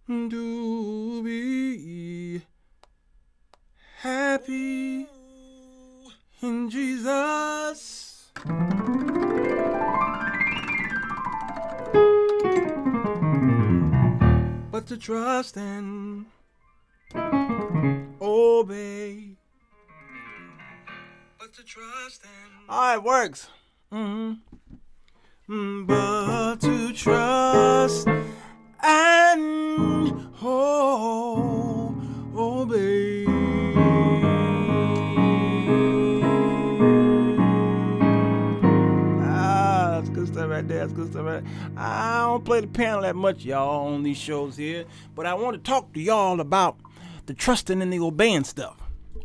to be happy in Jesus. But to trust and obey. But to trust and... Oh, it works. But to trust and obey. That's good stuff right there. That's good stuff right there. I don't play the piano that much, y'all, on these shows here, but I want to talk to y'all about the trusting and the obeying stuff.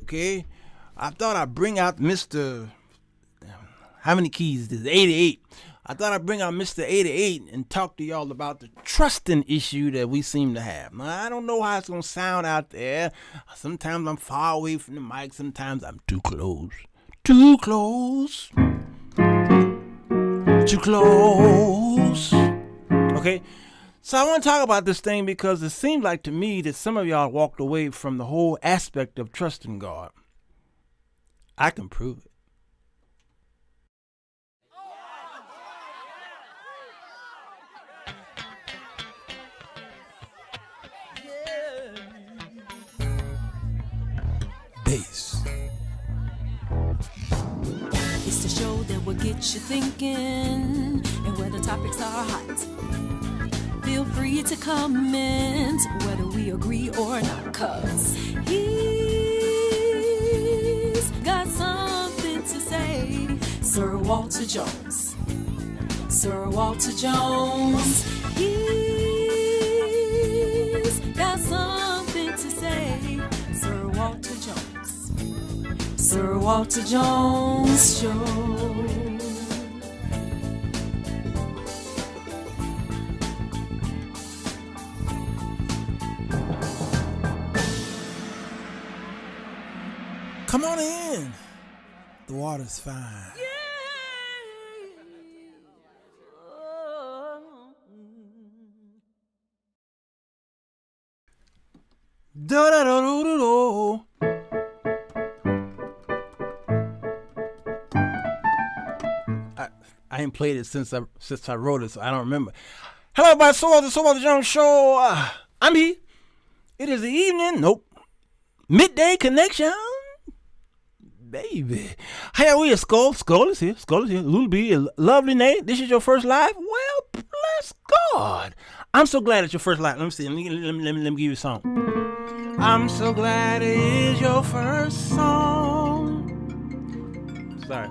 Okay, I thought I'd bring out Mr. How many keys is this? 88. I thought I'd bring out Mr. 88 and talk to y'all about the trusting issue that we seem to have. Now, I don't know how it's going to sound out there. Sometimes I'm far away from the mic. Sometimes I'm too close. Too close. Too close. Okay? So I want to talk about this thing because it seems like to me that some of y'all walked away from the whole aspect of trusting God. I can prove it. Bass. It's the show that will get you thinking, and where the topics are hot. Feel free to comment whether we agree or not, 'cause he's got something to say. Sirwalterj Jones. Sirwalterj Jones. He's got something to say. Sirwalterj Jones. Sirwalterj Jones Show. Come on in. The water's fine. Da da da da da da. I ain't played it since I wrote it, so I don't remember. Hello, everybody. Sirwalterj Jones Show. I'm here. It is the evening. Nope. Midday connection. Baby. How are we? Skull is here. Little B, a lovely Nate. This is your first live? Well, bless God. I'm so glad it's your first live. Let me see. Let me give you a song. I'm so glad it is your first song. Sorry.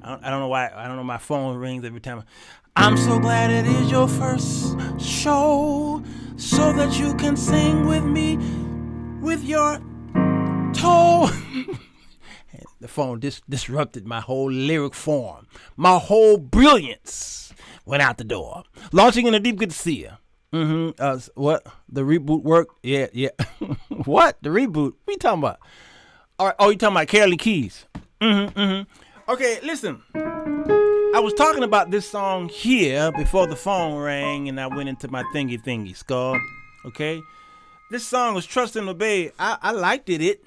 I don't know why. I don't know. My phone rings every time. I'm so glad it is your first show, so that you can sing with me with your toe. The phone disrupted my whole lyric form. My whole brilliance went out the door. Launching in the deep, good to see you. What? The reboot work? Yeah. What? The reboot? What are you talking about? All right. Oh, you talking about Carly Keys? Okay, listen. I was talking about this song here before the phone rang and I went into my thingy, Skull. Okay? This song was Trust and Obey. I liked it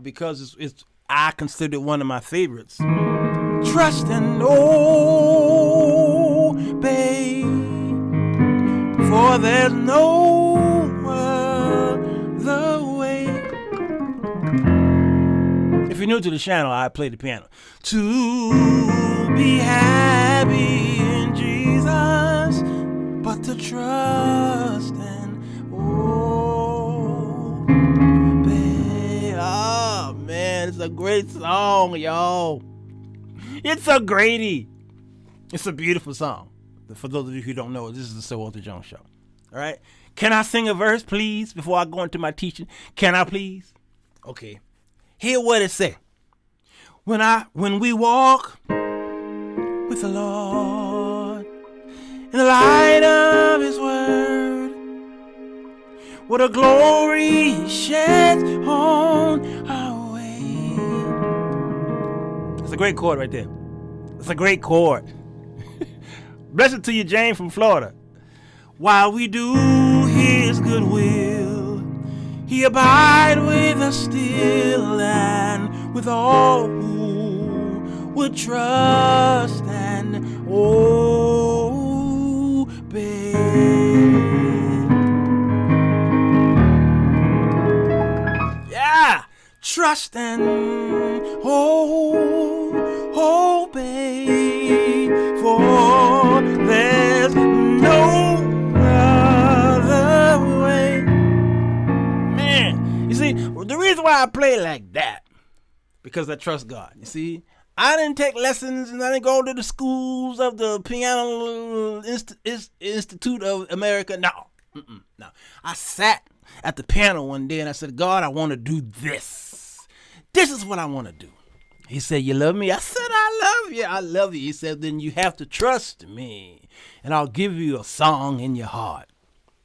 because it's I consider it one of my favorites. Trust and obey, for there's no other way. If you're new to the channel, I play the piano. To be happy in Jesus, but to trust and obey. Oh man, it's a great song, y'all. It's a greatie. It's a beautiful song. For those of you who don't know, this is the Sirwalterj Jones Show. All right. Can I sing a verse, please, before I go into my teaching? Can I, please? Okay. Hear what it say. When we walk with the Lord in the light of His Word, what a glory He sheds on our way. That's a great chord right there. That's a great chord. Blessed to you, Jane from Florida. While we do his goodwill. He abide with us still, and with all who would trust and obey. Yeah, trust and obey, for there's no other way. Man, you see, the reason why I play like that, because I trust God. You see, I didn't take lessons and I didn't go to the schools of the Piano Institute of America. No. I sat at the piano one day and I said, God, I want to do this. This is what I want to do. He said, you love me? I said, I love you. I love you. He said, then you have to trust me and I'll give you a song in your heart.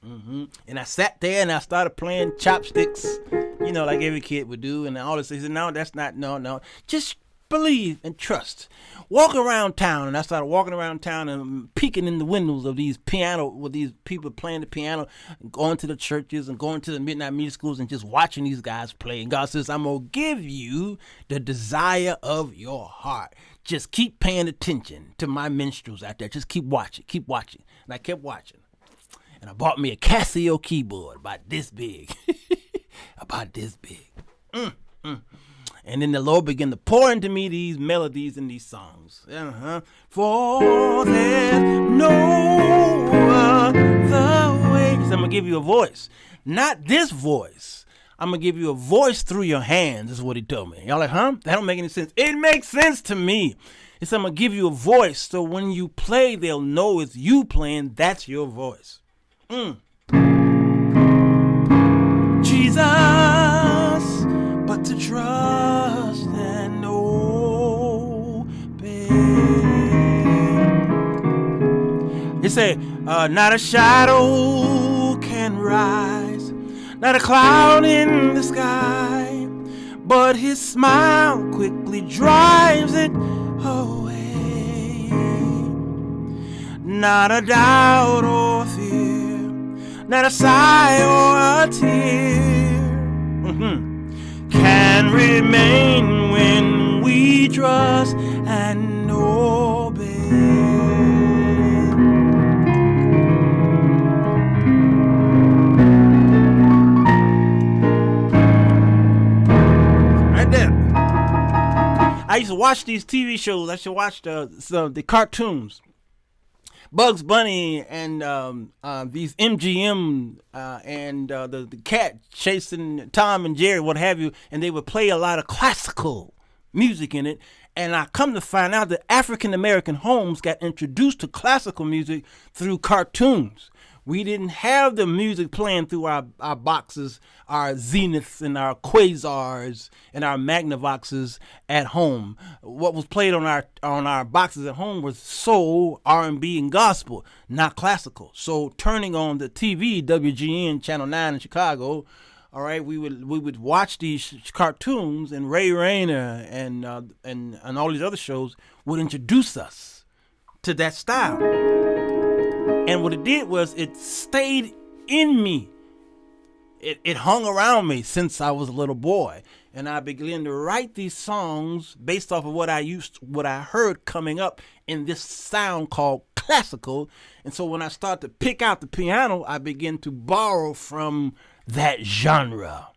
And I sat there and I started playing chopsticks, you know, like every kid would do. And all this. He said, no, that's not, no. Just believe and trust. Walk around town. And I started walking around town and peeking in the windows of these piano, with these people playing the piano, and going to the churches and going to the midnight music schools and just watching these guys play. And God says, I'm going to give you the desire of your heart. Just keep paying attention to my minstrels out there. Just keep watching. And I kept watching. And I bought me a Casio keyboard about this big. And then the Lord began to pour into me these melodies and these songs. For there's no other way. So I'm going to give you a voice. Not this voice. I'm going to give you a voice through your hands, is what he told me. Y'all like, huh? That don't make any sense. It makes sense to me. He said, I'm going to give you a voice so when you play, they'll know it's you playing. That's your voice. Jesus, but to trust and obey. He said, not a shadow can rise, not a cloud in the sky, but his smile quickly drives it away. Not a doubt or fear, not a sigh or a tear can remain when we trust and obey. Right there. I used to watch these TV shows. I used to watch the cartoons. Bugs Bunny and these MGM and the cat chasing Tom and Jerry, what have you, and they would play a lot of classical music in it. And I come to find out that African American homes got introduced to classical music through cartoons. We didn't have the music playing through our boxes, our Zeniths and our Quasars and our Magnavoxes at home. What was played on our boxes at home was soul, R&B, and gospel, not classical. So turning on the TV, WGN Channel 9 in Chicago, all right, we would watch these cartoons, and Ray Rayner and all these other shows would introduce us to that style. And what it did was it stayed in me. It hung around me since I was a little boy. And I began to write these songs based off of what I heard coming up in this sound called classical. And so when I started to pick out the piano, I began to borrow from that genre.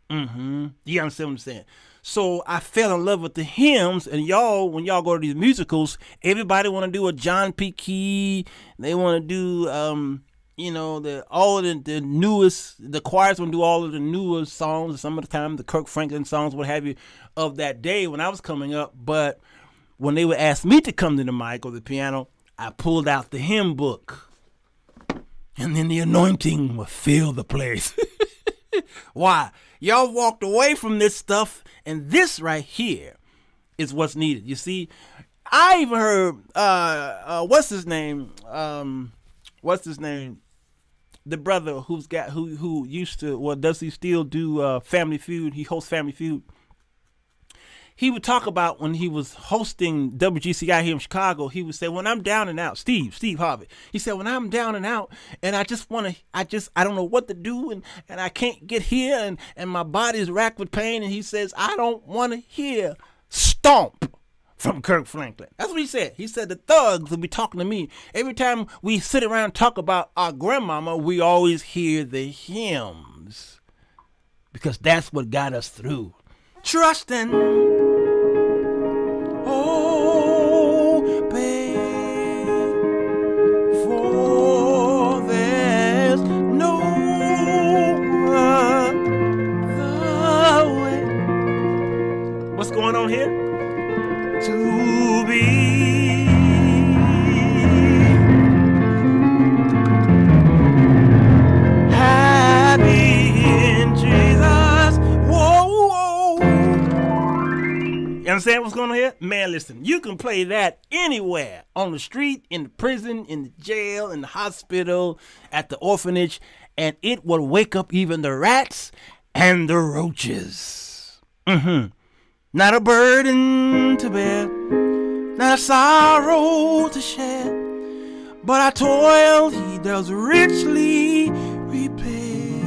You understand what I'm saying? So I fell in love with the hymns, and y'all, when y'all go to these musicals, everybody want to do a John P. Key. They want to do, all of the newest. The choirs want to do all of the newest songs. Some of the time, the Kirk Franklin songs, what have you, of that day when I was coming up. But when they would ask me to come to the mic or the piano, I pulled out the hymn book, and then the anointing would fill the place. Why? Y'all walked away from this stuff, and this right here is what's needed. You see, I even heard what's his name? The brother who used to, well, does he still do Family Feud? He hosts Family Feud. he would talk about when he was hosting WGCI here in Chicago. He would say, when I'm down and out, Steve Harvey, he said, when I'm down and out and I don't know what to do and I can't get here and my body's racked with pain. And he says, I don't want to hear Stomp from Kirk Franklin. That's what he said. He said the thugs will be talking to me. Every time we sit around and talk about our grandmama, we always hear the hymns because that's what got us through. Trusting, obey, for there's no other way. What's going on here? To be happy in Jesus. Whoa. You understand what's going on here? Man, listen, you can play that anywhere. On the street, in the prison, in the jail, in the hospital, at the orphanage, and it will wake up even the rats and the roaches. Not a burden to bear, not a sorrow to share, but our toil he does richly repay.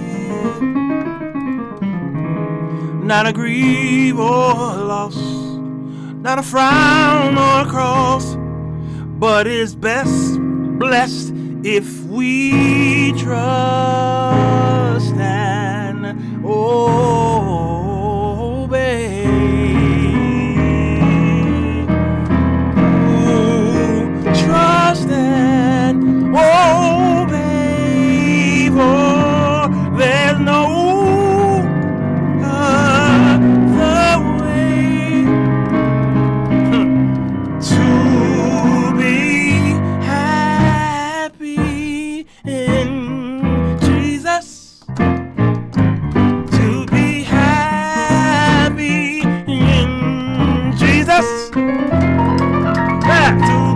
Not a grief or a loss, not a frown or a cross, but is best blessed if we trust and obey. Trust and obey, for there's no other way to be happy in Jesus. To be happy in Jesus. To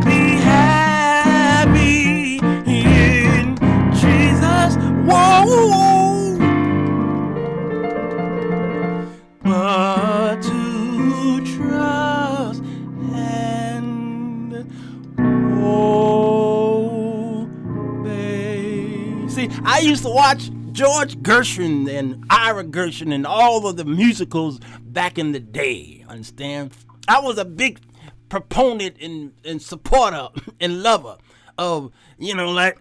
be happy in Jesus. Whoa. But to trust and obey. See, I used to watch George Gershwin and Ira Gershwin and all of the musicals back in the day. Understand? I was a big proponent and supporter and lover of, like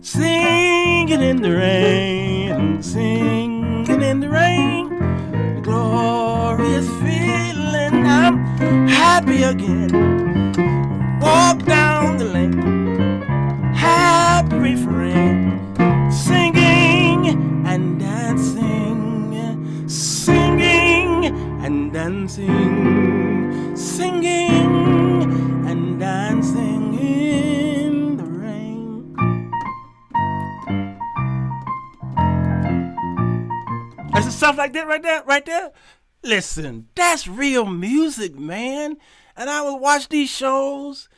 singing in the rain, singing in the rain, the glorious feeling, I'm happy again. Walk down the lane, happy refrain, singing and dancing, singing and dancing, singing and dancing in the rain. That's stuff like that right there. Listen, that's real music, man. And I would watch these shows,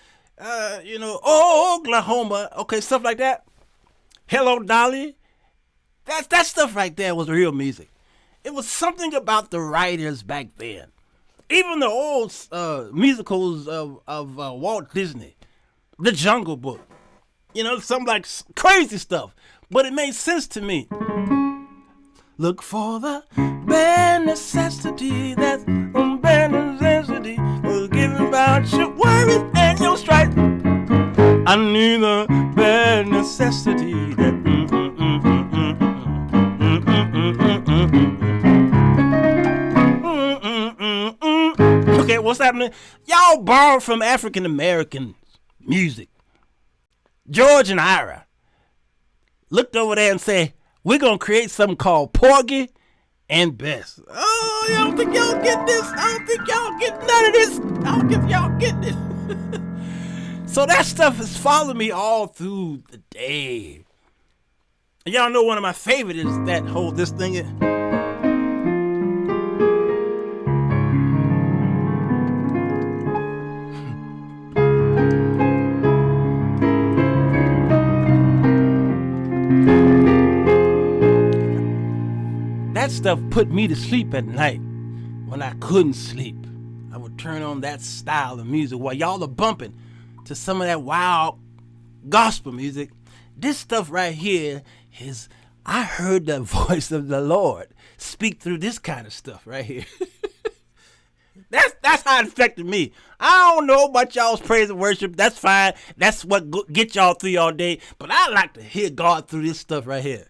Oklahoma, okay, stuff like that. Hello, Dolly. That stuff right there was real music. It was something about the writers back then. Even the old musicals of Walt Disney, The Jungle Book, some like crazy stuff, but it made sense to me. Look for the bare necessity, that's bare necessity, forgiving about your worries and your strife. I need the bare necessity that Okay, what's happening? Y'all borrowed from African American music. George and Ira looked over there and said, we're going to create something called Porgy and Bess. Oh, I don't think y'all get this. I don't think y'all get none of this. I don't think y'all get this. So that stuff has followed me all through the day. And y'all know one of my favorite is that whole this thing. That stuff put me to sleep at night when I couldn't sleep, I would turn on that style of music while y'all are bumping to some of that wild gospel music. This stuff right here is, I heard the voice of the Lord speak through this kind of stuff right here. That's how it affected me. I don't know about y'all's praise and worship. That's fine. That's what get y'all through y'all day. But I like to hear God through this stuff right here.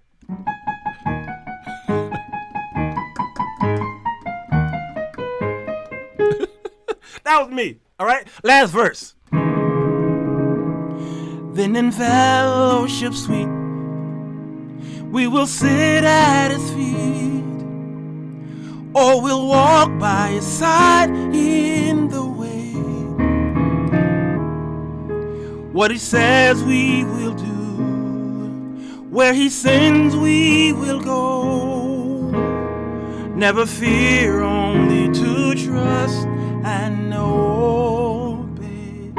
That was me. All right. Last verse. Then in fellowship sweet, we will sit at his feet, or we'll walk by his side in the way. What he says we will do, where he sends we will go. Never fear, only to trust and obey.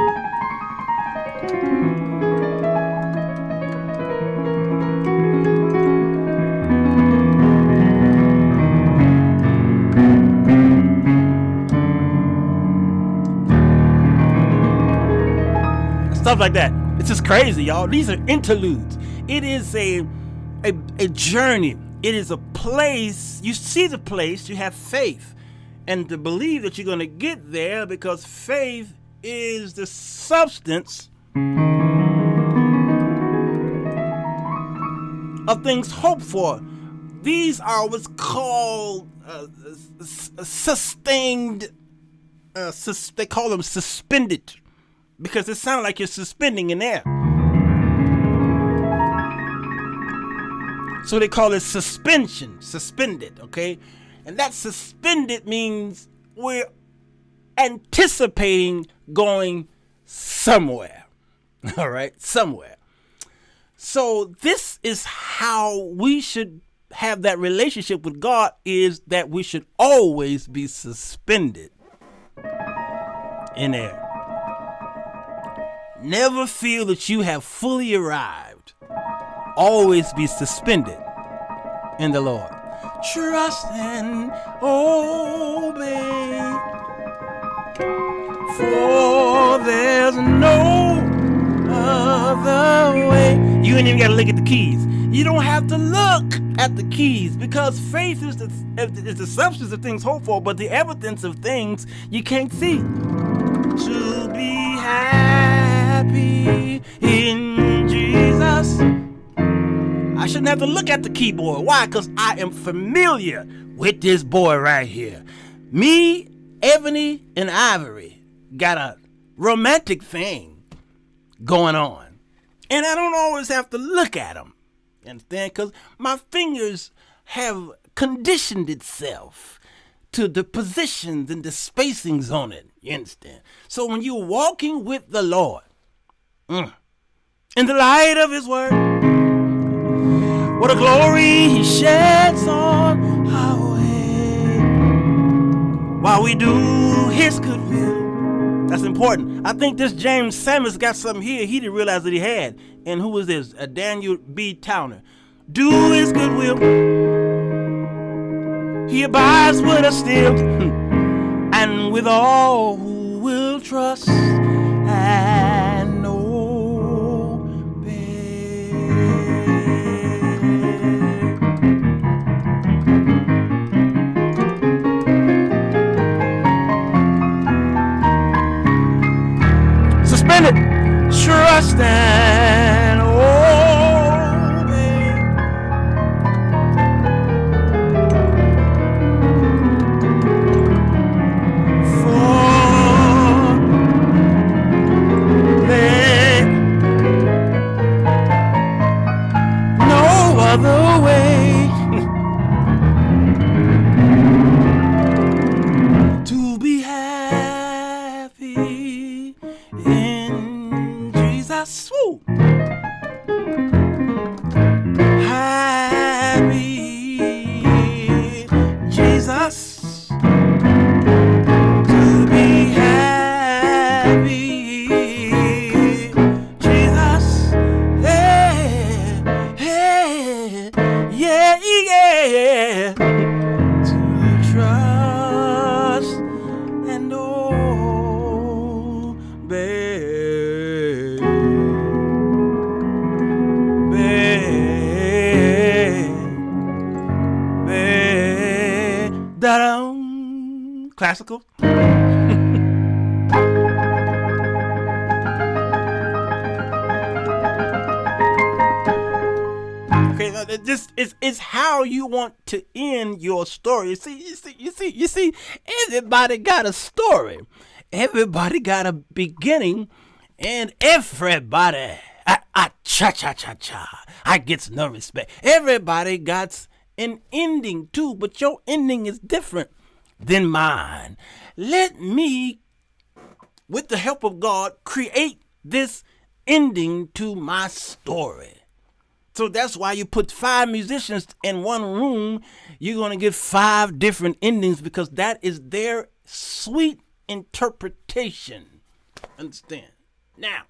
Stuff like that. It's just crazy, y'all. These are interludes. It is a journey. It is a place. You see the place, you have faith. And to believe that you're going to get there, because faith is the substance of things hoped for. These are what's called sustained, they call them suspended, because it sounds like you're suspending in air. So they call it suspension, suspended, okay? And that suspended means we're anticipating going somewhere. All right, somewhere. So this is how we should have that relationship with God, is that we should always be suspended in air. Never feel that you have fully arrived. Always be suspended in the Lord. Trust and obey, for there's no other way. You ain't even got to look at the keys. You don't have to look at the keys, because faith is the substance of things hoped for, but the evidence of things you can't see. To be happy in Jesus, I shouldn't have to look at the keyboard. Why? Because I am familiar with this boy right here. Me, Ebony, and Ivory got a romantic thing going on. And I don't always have to look at them. You understand? Because my fingers have conditioned itself to the positions and the spacings on it. You understand? So when you're walking with the Lord, in the light of his word, what a glory he sheds on our way, while we do his good will. That's important. I think this James Samuels got something here he didn't realize that he had. And who was this? Daniel B. Towner. Do his good will. He abides with us still, and with all who will trust and obey. Suspended, trust and obey. For there no other way to be happy in Jesus. Woo. Happy Jesus, to be happy Jesus, yeah, yeah, yeah, Classical. Okay, this is how you want to end your story. You see, everybody got a story. Everybody got a beginning, and everybody, I gets no respect. Everybody got an ending too, but your ending is different than mine. Let me, with the help of God, create this ending to my story. So that's why you put 5 musicians in one room. You're going to get 5 different endings because that is their sweet interpretation. Understand? Now,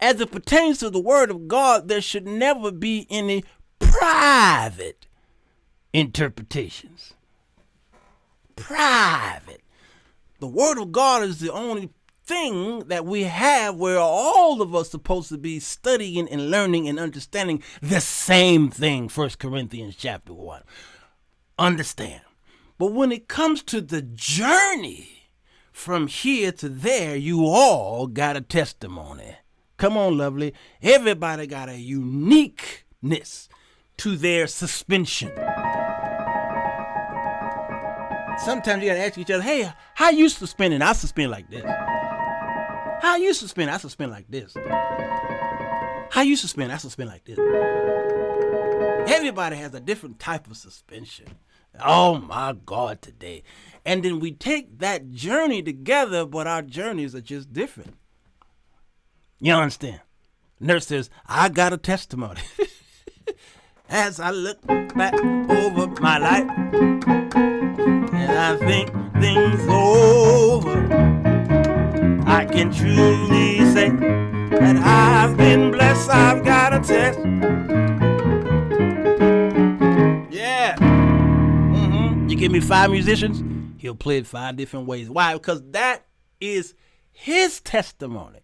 as it pertains to the word of God, there should never be any private interpretations. Private. The word of God is the only thing that we have where all of us supposed to be studying and learning and understanding the same thing. 1 Corinthians chapter 1. Understand. But when it comes to the journey from here to there, you all got a testimony. Come on, lovely. Everybody got a uniqueness to their suspension. Sometimes you got to ask each other, hey, how you suspending? I suspend like this. How you suspend? I suspend like this. How you suspend? I suspend like this. Everybody has a different type of suspension. Oh my God, today. And then we take that journey together, but our journeys are just different. You understand? Nurse says, I got a testimony. As I look back over my life, and I think things over, I can truly say that I've been blessed. I've got a test. Yeah. You give me 5 musicians, he'll play it 5 different ways. Why? Because that is his testimony.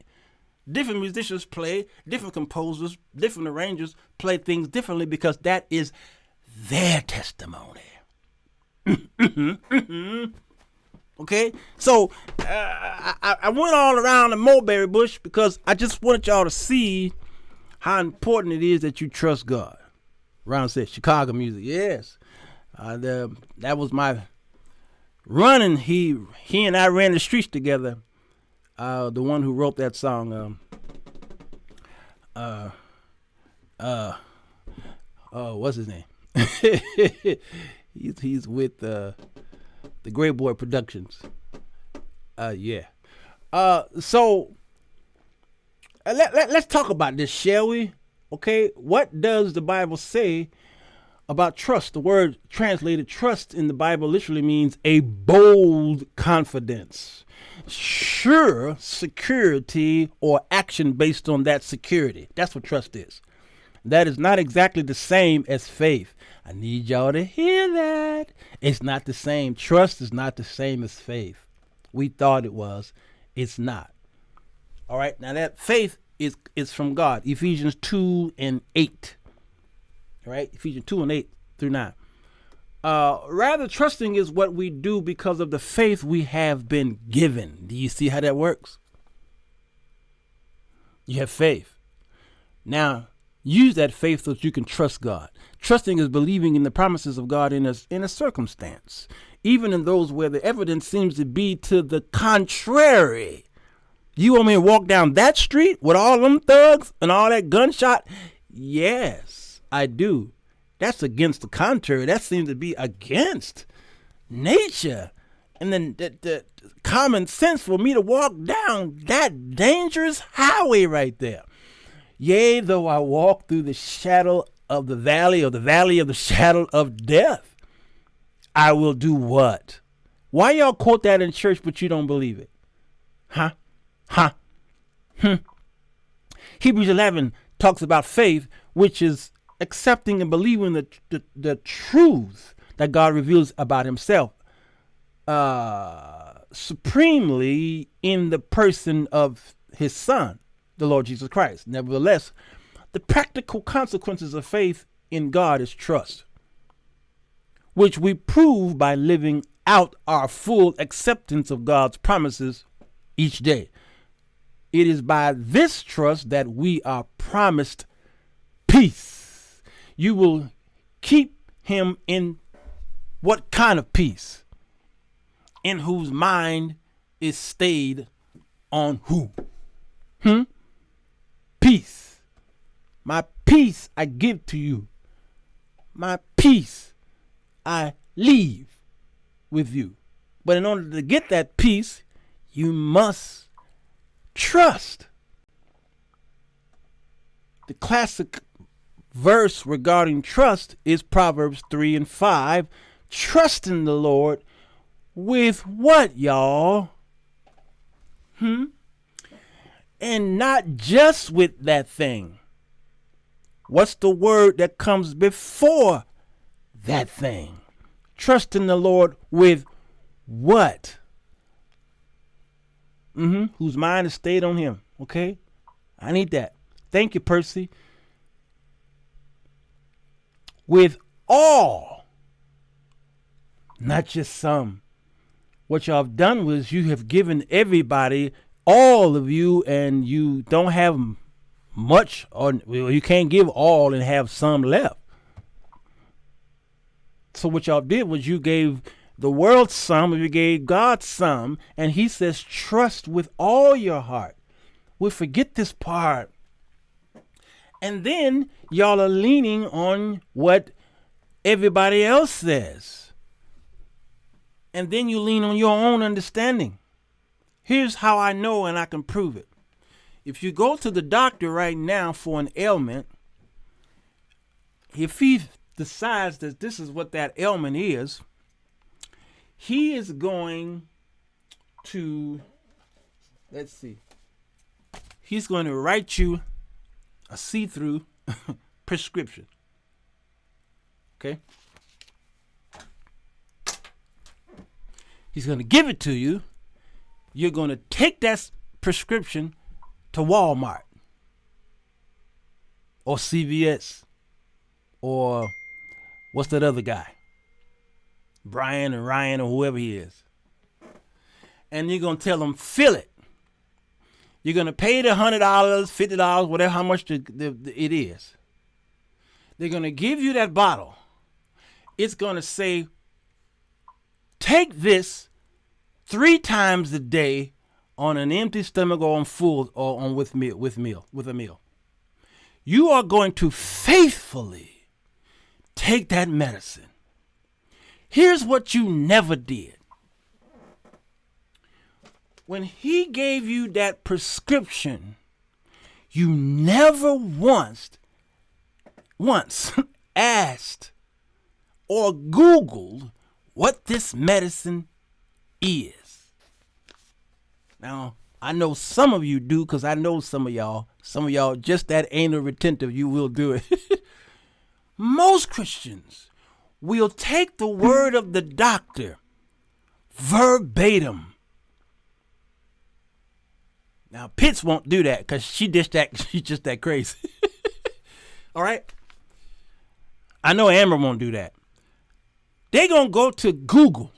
Different musicians play, different composers, different arrangers play things differently because that is their testimony. Okay, so I went all around the mulberry bush because I just wanted y'all to see how important it is that you trust God. Ron said Chicago music, yes. That was my running. He and I ran the streets together. The one who wrote that song, what's his name? he's with the Great Boy Productions. Yeah. So let's talk about this, shall we? Okay, what does the Bible say about trust? The word translated trust in the Bible literally means a bold confidence, sure security, or action based on that security. That's what trust is. That is not exactly the same as faith. I need y'all to hear that. It's not the same. Trust is not the same as faith. We thought it was. It's not. All right. Now that faith is from God. Ephesians 2 and 8. All right. Ephesians 2 and 8 through 9. Rather, trusting is what we do because of the faith we have been given. Do you see how that works? You have faith. Now, use that faith so that you can trust God. Trusting is believing in the promises of God in a circumstance, even in those where the evidence seems to be to the contrary. You want me to walk down that street with all them thugs and all that gunshot? Yes, I do. That's against the contrary. That seems to be against nature. And then the common sense for me to walk down that dangerous highway right there. Yea, though I walk through the shadow of the valley, or the valley of the shadow of death, I will do what? Why y'all quote that in church, but you don't believe it? Huh? Hebrews 11 talks about faith, which is accepting and believing the truth that God reveals about himself, supremely in the person of his son, the Lord Jesus Christ. Nevertheless, the practical consequences of faith in God is trust, which we prove by living out our full acceptance of God's promises each day. It is by this trust that we are promised peace. You will keep him in what kind of peace? In whose mind is stayed on who? Peace. My peace I give to you. My peace I leave with you. But in order to get that peace, you must trust. The classic verse regarding trust is Proverbs 3:5. Trust in the Lord with what, y'all? And not just with that thing. What's the word that comes before that thing? Trust in the Lord with what? Whose mind is stayed on him. Okay? I need that. Thank you, Percy. With all, not just some. What y'all have done was you have given everybody, all of you, and you don't have much, or you can't give all and have some left. So what y'all did was you gave the world some, and you gave God some, and he says trust with all your heart. We forget this part. And then y'all are leaning on what everybody else says. And then you lean on your own understanding. Here's how I know, and I can prove it. If you go to the doctor right now for an ailment, if he decides that this is what that ailment is, he is going to, let's see, he's going to write you a see-through prescription. Okay? He's going to give it to you. You're going to take that prescription to Walmart or CVS or what's that other guy? Brian or Ryan or whoever he is. And you're going to tell them, fill it. You're going to pay the $100, $50, whatever, how much it is. They're going to give you that bottle. It's going to say, take this 3 times a day on an empty stomach or on full or on with a meal. You are going to faithfully take that medicine. Here's what you never did. When he gave you that prescription, you never once asked or Googled what this medicine is. Now, I know some of you do, because I know some of y'all just that anal retentive, you will do it. Most Christians will take the word of the doctor verbatim. Now, Pitts won't do that because she's just that crazy. All right? I know Amber won't do that. They're going to go to Google.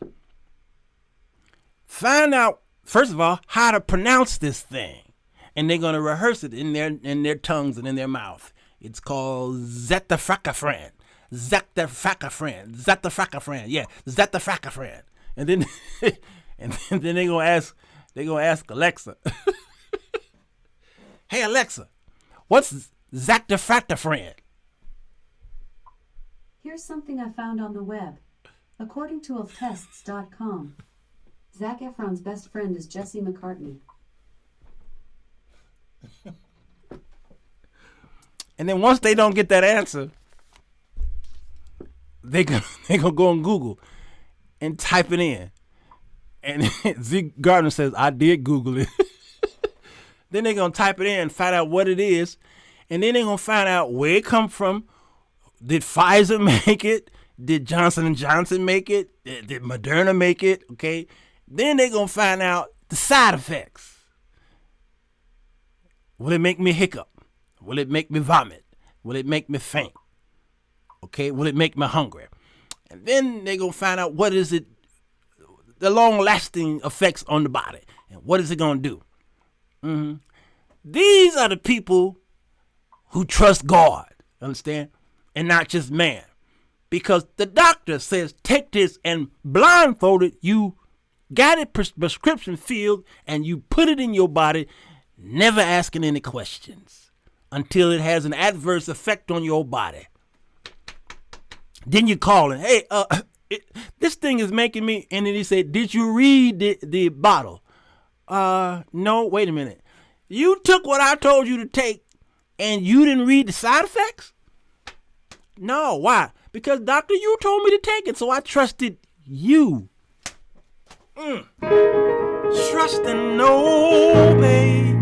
Find out, first of all, how to pronounce this thing. And they're going to rehearse it in their tongues and in their mouth. It's called Zetafracafran. Yeah, Zetafracafran. And then they're going to ask Alexa. Hey, Alexa, what's Zetafracafran? Here's something I found on the web. According to tests.com, Zac Efron's best friend is Jesse McCartney. And then once they don't get that answer, they gonna go on Google and type it in. And Zeke Gardner says, I did Google it. Then they're going to type it in and find out what it is. And then they're going to find out where it come from. Did Pfizer make it? Did Johnson & Johnson make it? Did Moderna make it? Okay. Then they're going to find out the side effects. Will it make me hiccup? Will it make me vomit? Will it make me faint? Okay. Will it make me hungry? And then they're going to find out what is it the long-lasting effects on the body. And what is it going to do? These are the people who trust God, understand? And not just man. Because the doctor says, take this, and blindfolded, you got it prescription filled, and you put it in your body, never asking any questions until it has an adverse effect on your body. Then you call it, hey, this thing is making me, and then he said, did you read the bottle? No, wait a minute. You took what I told you to take, and you didn't read the side effects? No, why? Because, doctor, you told me to take it, so I trusted you. Trust and obey,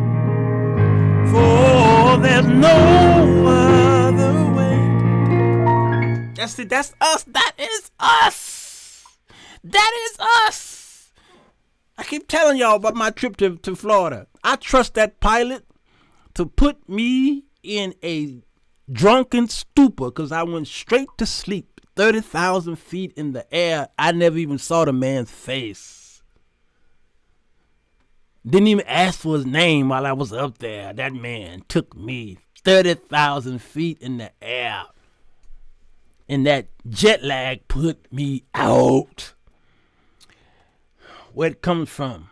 for there's no other way. That's it. That's us. That is us. That is us. I keep telling y'all about my trip to Florida. I trust that pilot to put me in a drunken stupor because I went straight to sleep, 30,000 feet in the air. I never even saw the man's face. Didn't even ask for his name while I was up there. That man took me 30,000 feet in the air. And that jet lag put me out. Where it comes from?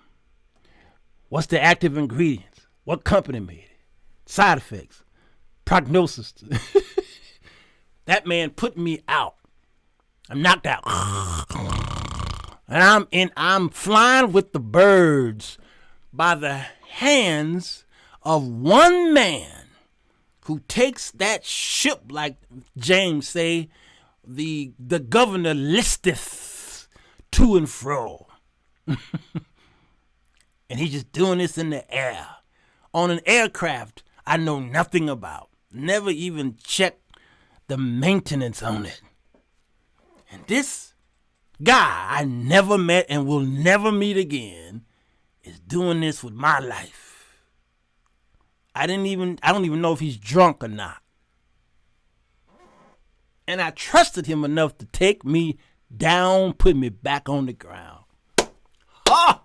What's the active ingredients? What company made it? Side effects? Prognosis. That man put me out. I'm knocked out. And I'm flying with the birds by the hands of one man who takes that ship, like James say, the governor listeth to and fro. And he's just doing this in the air on an aircraft I know nothing about. Never even checked the maintenance on it. And this guy I never met and will never meet again is doing this with my life. I don't even know if he's drunk or not. And I trusted him enough to take me down, put me back on the ground. Ah!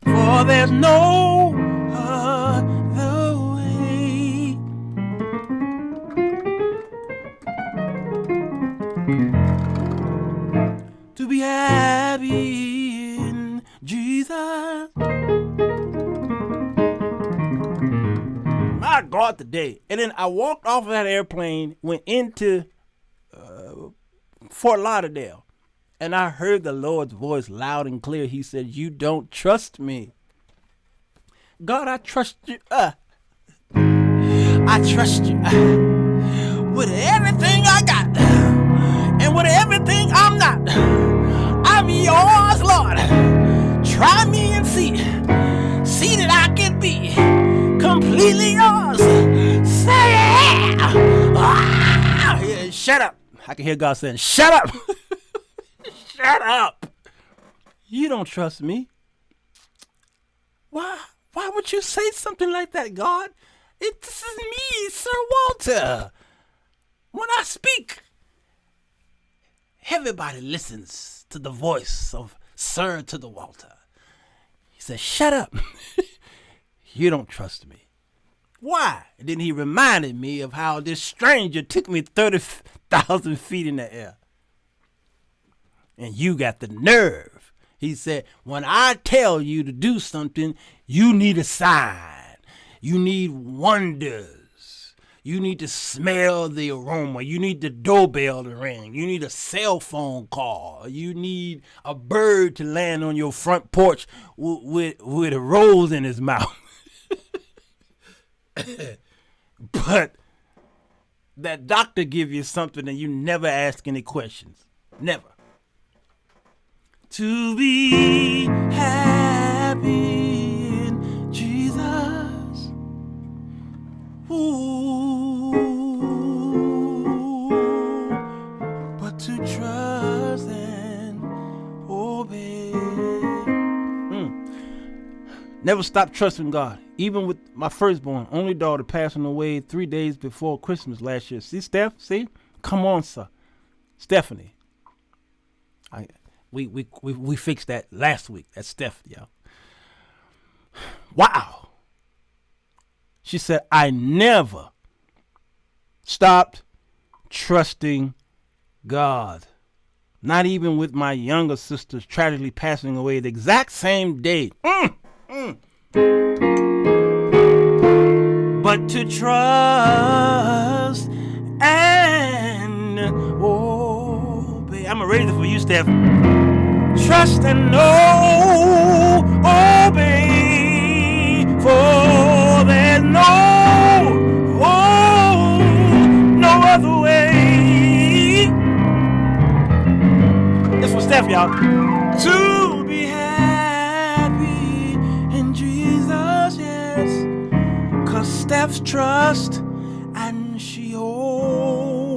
For there's no other way. To be happy in Jesus. My God, today. And then I walked off of that airplane, went into Fort Lauderdale, and I heard the Lord's voice loud and clear. He said, you don't trust God, I trust you. I trust you with everything I got and with everything I'm not. I'm yours, Lord. Try me and see that I can be completely yours. Say yeah. Yeah, shut up. I can hear God saying, shut up. Shut up. You don't trust me. Why would you say something like that, God? This is me, Sir Walter. When I speak, everybody listens to the voice of Sir to the Walter. He says, shut up. You don't trust me. Why? And then he reminded me of how this stranger took me 30,000 feet in the air. And you got the nerve. He said, when I tell you to do something, you need a sign. You need wonders. You need to smell the aroma. You need the doorbell to ring. You need a cell phone call. You need a bird to land on your front porch with a rose in his mouth. But that doctor give you something and you never ask any questions. Never. To be happy in Jesus. Ooh. But to trust and obey. Never stop trusting God. Even with my firstborn, only daughter, passing away 3 days before Christmas last year. See, Steph? See? Come on, sir. Stephanie. We fixed that last week. That's Steph, y'all. Wow. She said, I never stopped trusting God. Not even with my younger sisters tragically passing away the exact same day. But to trust and obey. I'm ready for you, Steph. Trust and obey, for there's no other way. This for Steph, y'all. To be happy in Jesus, yes. 'Cause Steph's trust and she obeys.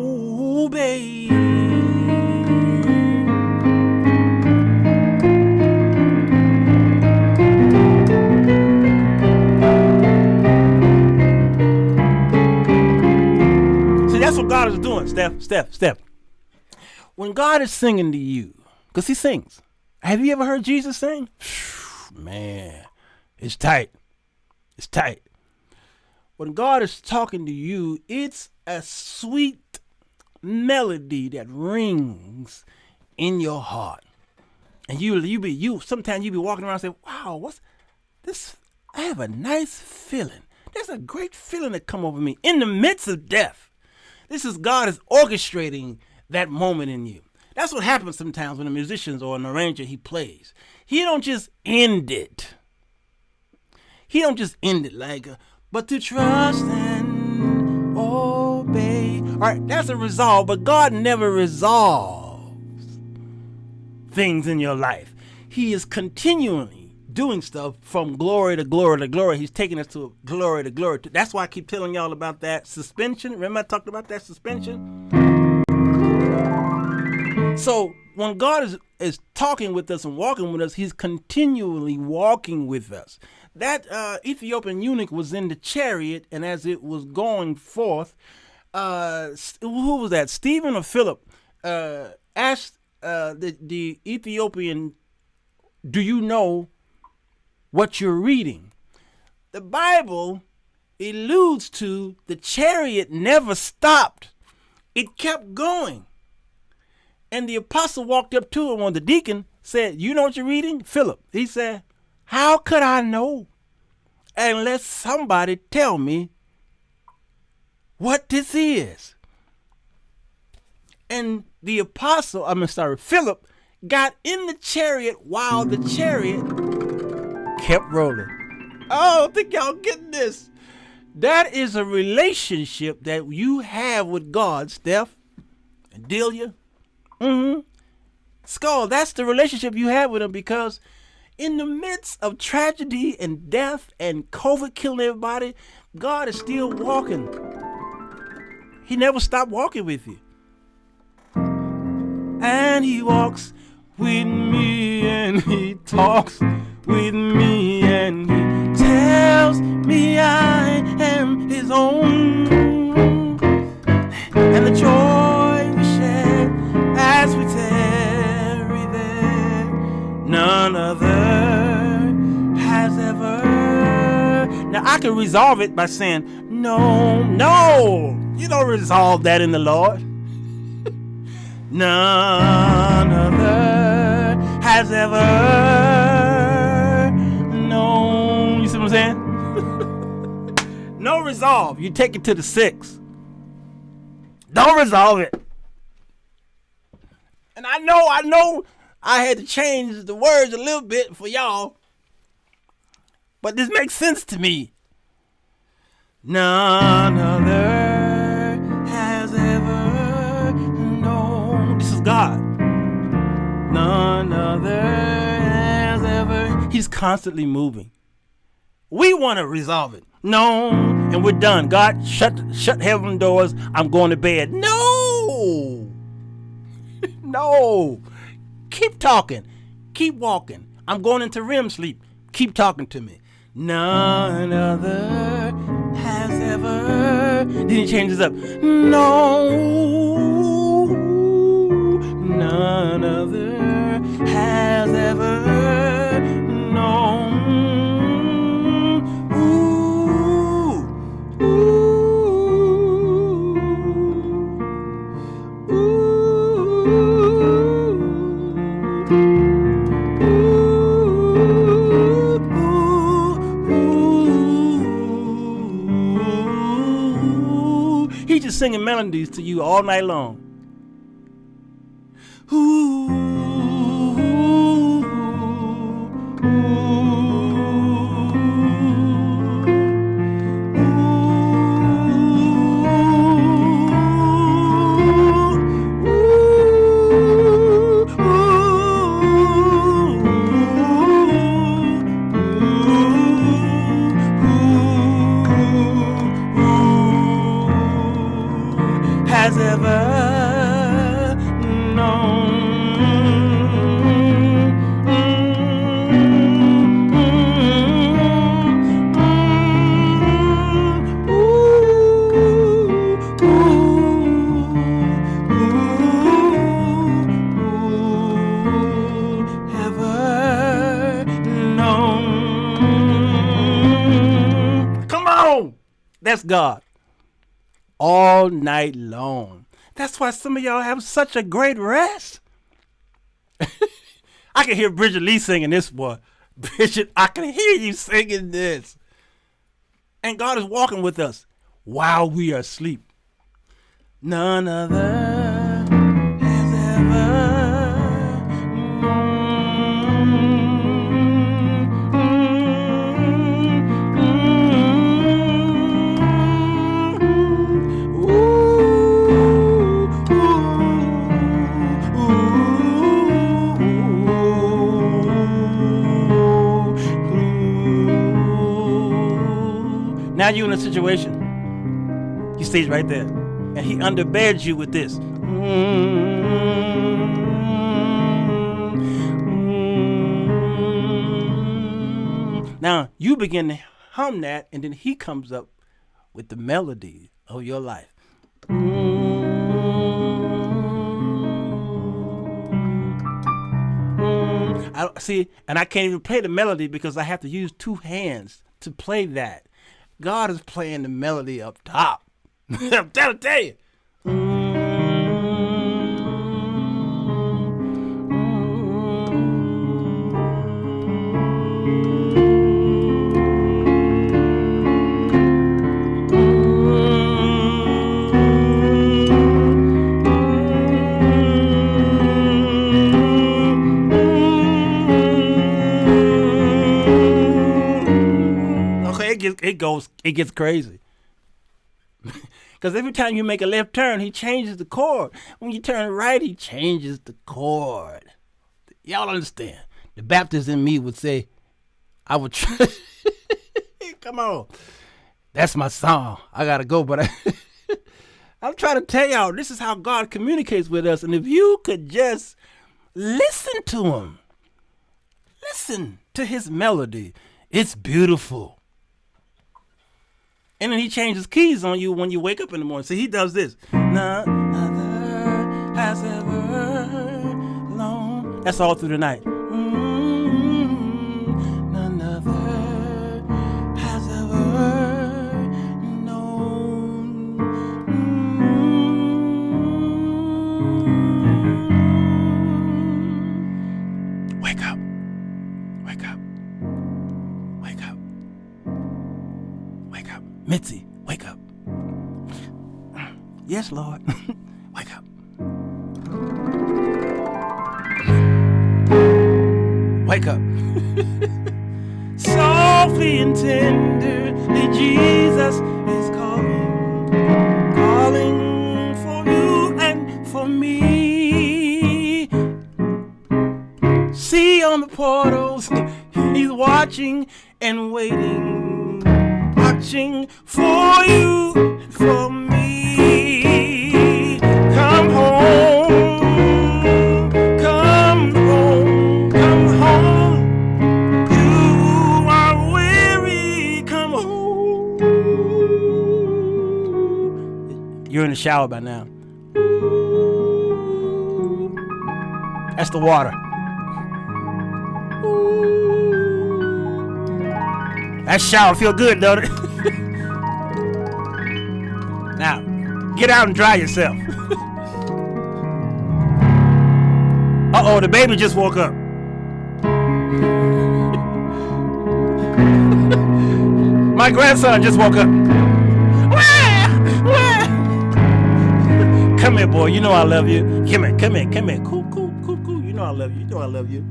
That's what God is doing, Steph. When God is singing to you, because he sings. Have you ever heard Jesus sing? Man, it's tight. It's tight. When God is talking to you, it's a sweet melody that rings in your heart. And sometimes you be walking around and say, wow, what's this? I have a nice feeling. There's a great feeling that come over me in the midst of death. This is God is orchestrating that moment in you. That's what happens sometimes when a musician or an arranger, he plays. He don't just end it. But to trust and obey. All right, that's a resolve, but God never resolves things in your life. He is continually doing stuff from glory to glory to glory. He's taking us to glory to glory. That's why I keep telling y'all about that suspension. Remember I talked about that suspension? So when God is talking with us and walking with us, he's continually walking with us. That Ethiopian eunuch was in the chariot, and as it was going forth, who was that? Stephen or Philip asked the Ethiopian, do you know what you're reading? The Bible alludes to the chariot never stopped. It kept going. And the apostle walked up to him when the deacon said, you know what you're reading? Philip. He said, how could I know unless somebody tell me what this is? And the Philip got in the chariot while the chariot kept rolling. Oh, I think y'all getting this. That is a relationship that you have with God, Steph and Delia. Skull, that's the relationship you have with him, because in the midst of tragedy and death and COVID killing everybody, God is still walking. He never stopped walking with you. And he walks with me and he talks with me and he tells me I am his own. And the joy we share as we tarry there, none other has ever. Now I can resolve it by saying, no, you don't resolve that in the Lord. None other has ever known. You see what I'm saying? No resolve. You take it to the 6. Don't resolve it. And I know I had to change the words a little bit for y'all, but this makes sense to me. None other has ever known. This is God. None other has ever. He's constantly moving. We want to resolve it. No, and we're done. God, shut heaven doors. I'm going to bed. No. No. Keep talking. Keep walking. I'm going into REM sleep. Keep talking to me. None other has ever. Then he changes up. No. None other melodies to you all night long. Ooh, has ever known. Ever known. Come on, that's God. All night long. That's why some of y'all have such a great rest. I can hear Bridget Lee singing this, boy. Bridget, I can hear you singing this. And God is walking with us while we are asleep. None other has ever Now you're in a situation. He stays right there. And he underbears you with this. Now you begin to hum that, and then he comes up with the melody of your life. See, and I can't even play the melody because I have to use two hands to play that. God is playing the melody up top. I'm trying to tell you. It gets crazy. Because every time you make a left turn, he changes the chord. When you turn right, he changes the chord. Y'all understand? The Baptist in me would say, I would try. Come on. That's my song. I got to go. But I'm trying to tell y'all, this is how God communicates with us. And if you could just listen to him, listen to his melody, it's beautiful. And then he changes keys on you when you wake up in the morning. See, he does this. None other has ever known. That's all through the night. None other has ever known. Wake up. Wake up. Wake up. Wake up. Mitzi, wake up. Yes, Lord. Wake up. Wake up. Softly and tenderly, Jesus is calling, calling for you and for me. See on the portals, he's watching and waiting, watching for you and for me. Come home, come home, come home. You are weary, come home. You're in the shower by now. That's the water. That shower feel good, don't it? Now, get out and dry yourself. Uh-oh, the baby just woke up. My grandson just woke up. Come here, boy. You know I love you. Come here. Cool. You know I love you.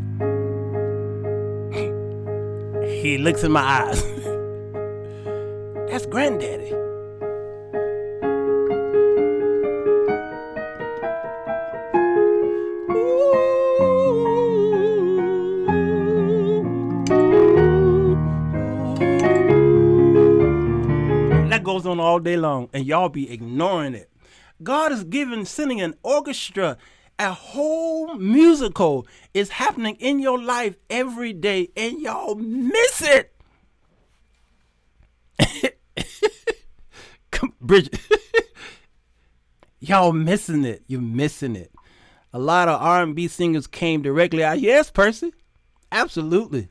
He looks in my eyes. That's granddaddy. That goes on all day long, and y'all be ignoring it. God is sending an orchestra. A whole musical is happening in your life every day, and y'all miss it. Bridget, y'all missing it. You're missing it. A lot of R&B singers came directly out. Yes, Percy, absolutely.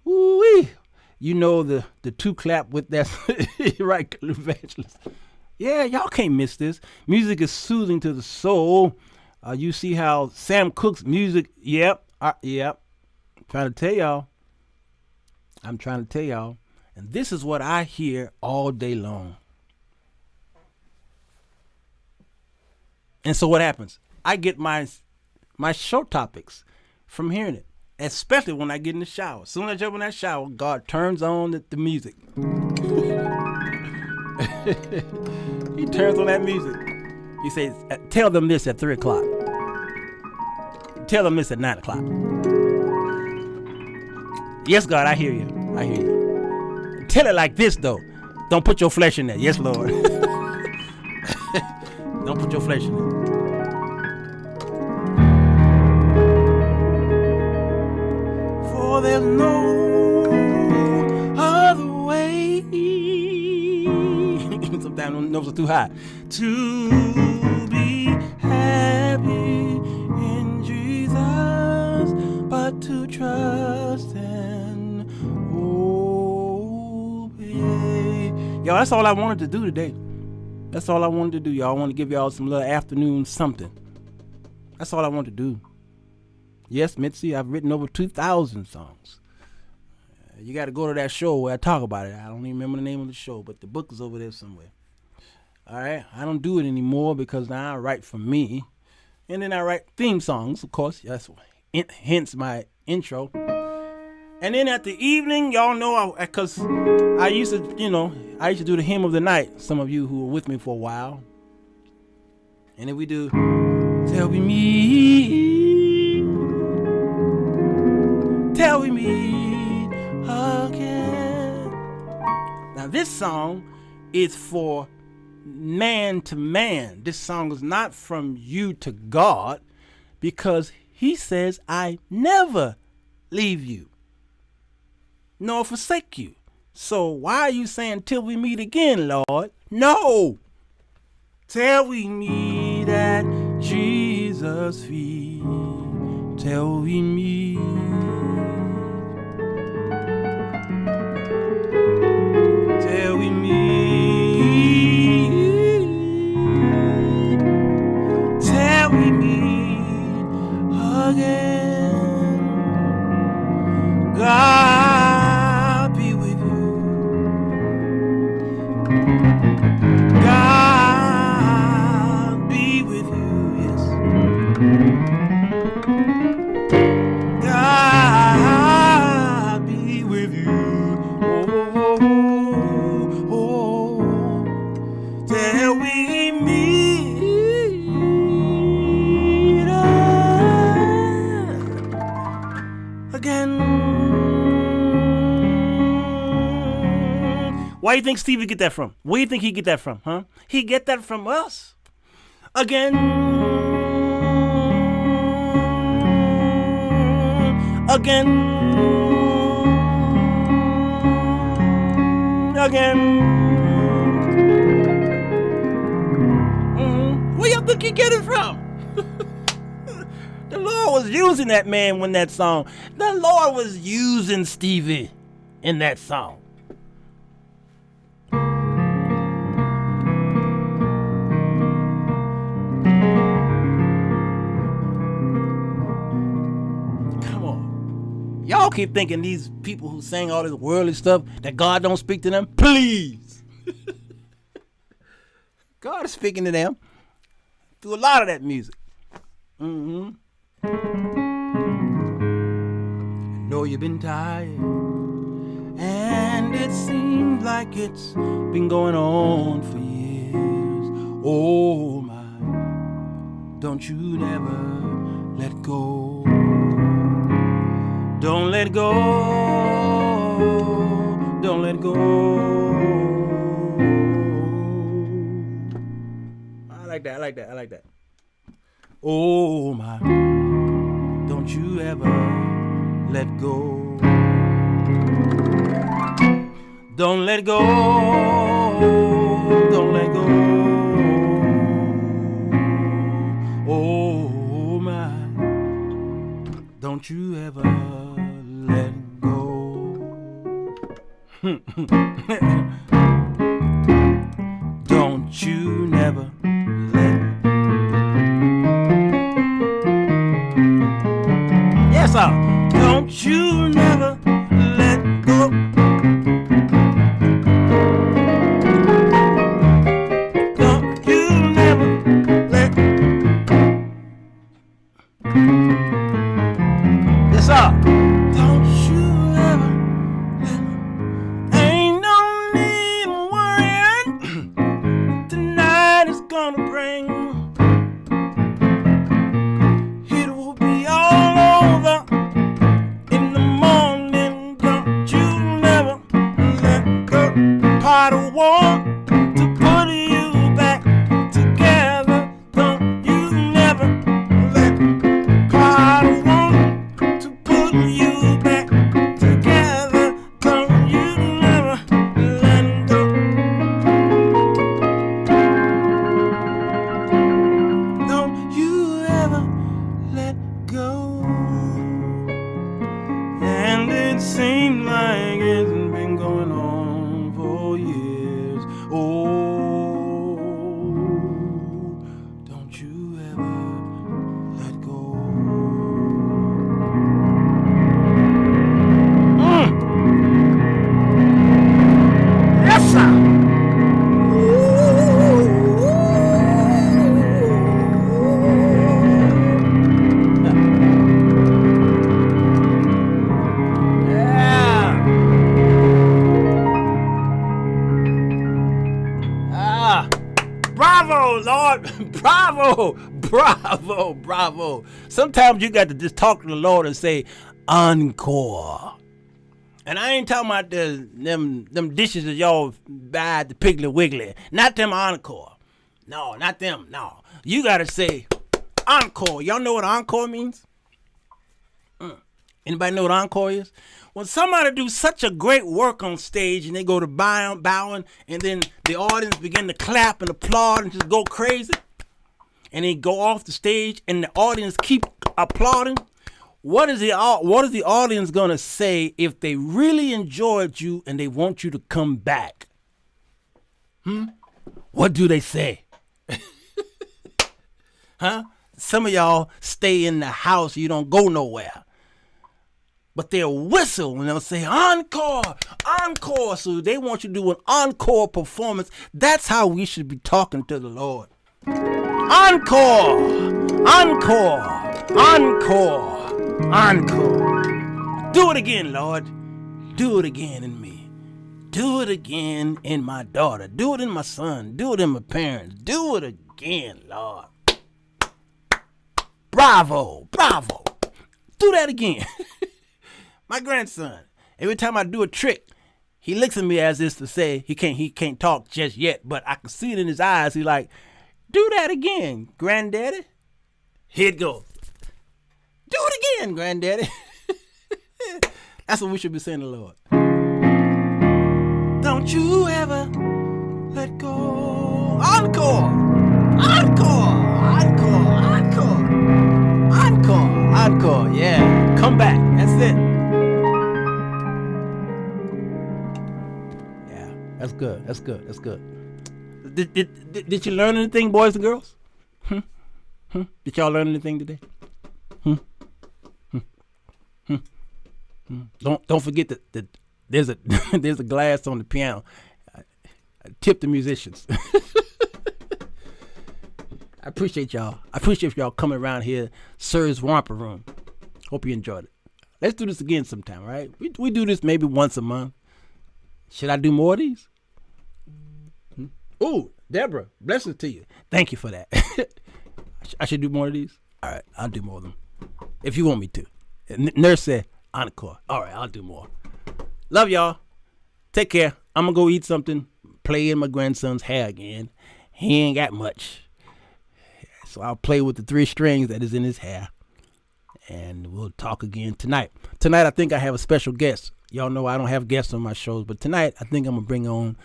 Woo-wee. You know the two clap with that right, evangelist. Yeah, y'all can't miss this. Music is soothing to the soul. You see how Sam Cooke's music, yep. I'm trying to tell y'all. And this is what I hear all day long. And so what happens? I get my show topics from hearing it, especially when I get in the shower. As soon as I jump in that shower, God turns on the music. He turns on that music. He says, tell them this at 3 o'clock. Tell them this at 9 o'clock. Yes, God, I hear you. Tell it like this, though. Don't put your flesh in there. Yes, Lord. Don't put your flesh in there. For there's no other way. Sometimes those are too high. To be happy in Jesus, but to trust and obey. Y'all, that's all I wanted to do today. That's all I wanted to do, y'all. I want to give y'all some little afternoon something. That's all I want to do. Yes, Mitzi, I've written over 2,000 songs. You got to go to that show where I talk about it. I don't even remember the name of the show, but the book is over there somewhere. All right? I don't do it anymore because now I write for me. And then I write theme songs, of course. That's hence my intro. And then at the evening, y'all know, because I used to do the hymn of the night. Some of you who were with me for a while. And then we do, till we meet again. Now this song is for man to man. This song is not from you to God, because he says, I never leave you nor forsake you. So why are you saying till we meet again, Lord? No. Till we meet at Jesus' feet. Till we meet. Till we meet. Till we meet again. God be with you. God be with you, yes. God be with you. Oh, till we meet again. Why do you think Stevie get that from? Where do you think he get that from, huh? He get that from us. Again. Again. Where you think he get it from? The Lord was using that man when that song. The Lord was using Stevie in that song. Y'all keep thinking these people who sing all this worldly stuff, that God don't speak to them. Please. God is speaking to them. through a lot of that music. Mm-hmm. I know you've been tired, and it seems like it's been going on for years. Oh my, don't you never let go. Don't let go. Don't let go. I like that. I like that. I like that. Oh my, don't you ever let go. Don't let go. Don't let go. Oh my, don't you ever let go. Don't you never let go. Yes, sir. Don't you never let go. Don't you never let go. Yes, sir. Don't you ever let go. Ain't no need worrying. Tonight is gonna bring. It will be all over in the morning. Don't you never let go. Part of war to put you back together. Don't you never let part of war to put you back together. Don't you never let go. Don't you ever let go. And it seems like it's been going on for years. Oh, don't you ever let go. Yes, sir. Yeah. Bravo, Lord. Bravo. Bravo. Bravo. Sometimes you got to just talk to the Lord and say, Encore. And I ain't talking about them dishes that y'all buy at the Piggly Wiggly. Not them Encore. No, not them. No. You got to say Encore. Y'all know what Encore means? Anybody know what Encore is? When somebody do such a great work on stage and they go to bowing and then the audience begin to clap and applaud and just go crazy and they go off the stage and the audience keep applauding, what is the audience going to say if they really enjoyed you and they want you to come back? What do they say? Huh? Some of y'all stay in the house, you don't go nowhere. But they'll whistle and they'll say, Encore, Encore. So they want you to do an encore performance. That's how we should be talking to the Lord. Encore, Encore, Encore, Encore. Do it again, Lord. Do it again in me. Do it again in my daughter. Do it in my son. Do it in my parents. Do it again, Lord. Bravo, bravo. Do that again. My grandson, every time I do a trick, he looks at me as if to say he can't talk just yet, but I can see it in his eyes. He's like, do that again, granddaddy. Here it goes. Do it again, granddaddy. That's what we should be saying to the Lord. Don't you ever let go. Encore, encore, encore, encore, encore, encore. Yeah, come back. That's it. That's good. That's good. That's good. Did you learn anything, boys and girls? Did y'all learn anything today? Don't forget that there's a there's a glass on the piano. Tip the musicians. I appreciate y'all. I appreciate y'all coming around here, Sir's Romper Room. Hope you enjoyed it. Let's do this again sometime, all right? We do this maybe once a month. Should I do more of these? Ooh, Deborah, blessings to you. Thank you for that. I should do more of these? All right, I'll do more of them. If you want me to. Nurse said, Encore. All right, I'll do more. Love y'all. Take care. I'm going to go eat something, play in my grandson's hair again. He ain't got much. So I'll play with the 3 strings that is in his hair. And we'll talk again tonight. Tonight, I think I have a special guest. Y'all know I don't have guests on my shows, but tonight I think I'm going to bring on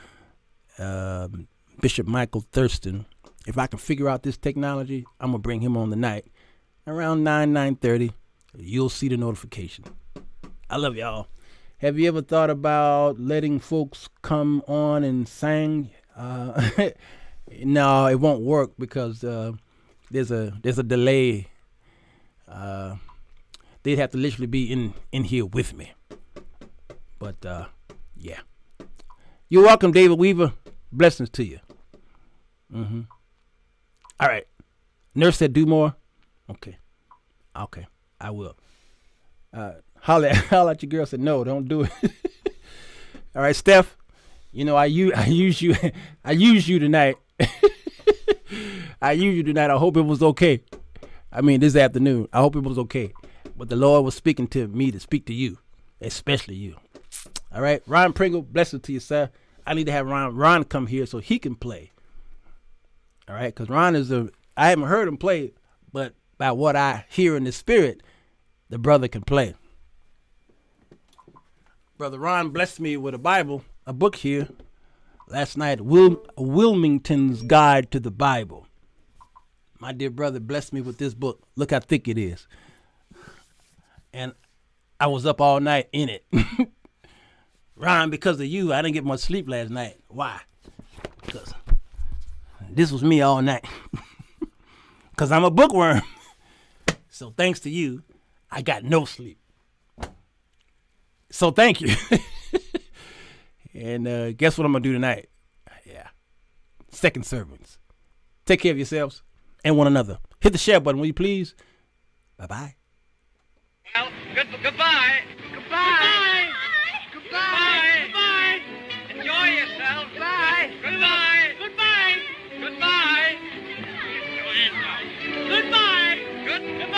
Bishop Michael Thurston. If I can figure out this technology, I'm going to bring him on tonight. Around 9:30, you'll see the notification. I love y'all. Have you ever thought about letting folks come on and sing? No, it won't work because there's a delay. They'd have to literally be in here with me. But yeah. You're welcome, David Weaver. Blessings to you. All right. Nurse said do more. Okay, I will. Holla at your girl. Said no, don't do it. All right, Steph. You know I use you. I use you tonight. I use you tonight. I hope it was okay. I mean, this afternoon. I hope it was okay. But the Lord was speaking to me to speak to you, especially you. All right, Ron Pringle. Blessings to you, sir. I need to have Ron come here so he can play. All right, because Ron is I haven't heard him play, but by what I hear in the spirit, the brother can play. Brother Ron blessed me with a book here last night, Wilmington's Guide to the Bible. My dear brother blessed me with this book. Look how thick it is. And I was up all night in it. Ron, because of you, I didn't get much sleep last night. Why? Because this was me all night. Because I'm a bookworm. So thanks to you, I got no sleep. So thank you. And guess what I'm going to do tonight? Yeah. Second servants. Take care of yourselves and one another. Hit the share button, will you please? Bye-bye. Well, goodbye. Goodbye. Goodbye. Goodbye. Enjoy yourself. Bye. Goodbye. Goodbye. Goodbye. Goodbye. Goodbye. Goodbye.